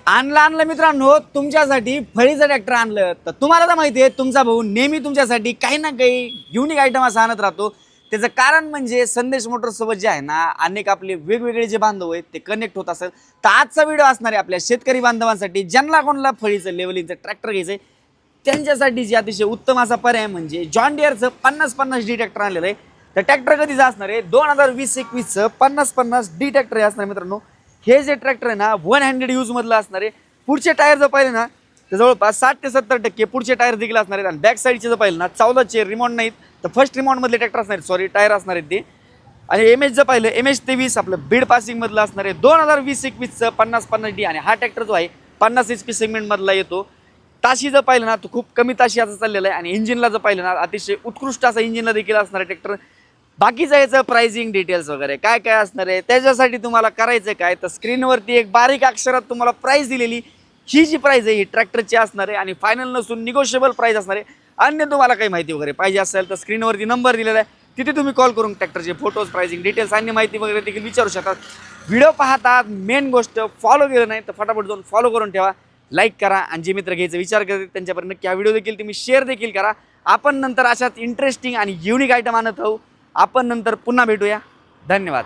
आणलं मित्रांनो, तुमच्यासाठी फळीचं ट्रॅक्टर आणलं. तर तुम्हाला तर माहिती आहे, तुमचा भाऊ नेहमी तुमच्यासाठी काही ना काही युनिक आयटम असं आणत राहतो. त्याचं कारण म्हणजे संदेश मोटर्ससोबत जे आहे ना, अनेक आपले वेगवेगळे जे बांधव आहेत ते कनेक्ट होत असेल. तर आजचा व्हिडिओ असणार आहे आपल्या शेतकरी बांधवांसाठी, ज्यांना कोणाला फळीचं लेवलिंगचं ट्रॅक्टर घ्यायचं आहे त्यांच्यासाठी जे अतिशय उत्तम असा पर्याय म्हणजे जॉन डिअरचं 50-50 डी ट्रॅक्टर आणलेलं आहे. तर ट्रॅक्टर कधीचं असणार आहे 2020-21चं 50-50 डी ट्रॅक्टर हे असणार आहे मित्रांनो. हे जे ट्रॅक्टर आहे ना, वन हँडेड यूजमधलं असणार आहे. पुढचे टायर जर पाहिले ना तर जवळपास 60 ते 70% पुढचे टायर देखील असणार आहेत. आणि बॅक साईडचे जर पाहिलं ना 14चे रिमोट नाहीत, तर फर्स्ट रिमोटमधले ट्रॅक्टर असणार आहेत, सॉरी टायर असणार आहेत ते. आणि एम-एच जर पाहिलं MH23 आपलं बीड पासिंगमधलं असणार आहे 2020-21चं 50-50 डी. आणि हा ट्रॅक्टर जो आहे 50 HP सेगमेंटमधला येतो. ताशी जर पाहिलं ना तर खूप कमी ताशी असं चाललेलं आहे. आणि इंजिनला जर पाहिलं ना अतिशय उत्कृष्ट असं इंजिनला देखील असणार आहे ट्रॅक्टर. बाकीचं याचं प्राइसिंग डिटेल्स वगैरे काय काय असणार आहे त्याच्यासाठी तुम्हाला करायचं काय, तर स्क्रीनवरती एक बारीक अक्षरात तुम्हाला प्राइस दिलेली, ही जी प्राइस आहे ही ट्रॅक्टरची असणार आहे. आणि फायनल नसून निगोशिएबल प्राइस असणार आहे. अन्य तुम्हाला काही माहिती वगैरे पाहिजे असेल तर स्क्रीनवरती नंबर दिलेला आहे, तिथे तुम्ही कॉल करून ट्रॅक्टरचे फोटोज, प्राइसिंग डिटेल्स आणि माहिती वगैरे देखील विचारू शकतात. व्हिडिओ पाहता मेन गोष्ट फॉलो केलं नाही तर फटाफट जाऊन फॉलो करून ठेवा, लाईक करा. आणि जे मित्र घ्यायचा विचार करतात त्यांच्यापर्यंत नक्की हा व्हिडिओ देखील तुम्ही शेअर देखील करा. आपण नंतर अशाच इंटरेस्टिंग आणि युनिक आयटम आणत राहू. आपण नंतर पुन्हा भेटूया. धन्यवाद.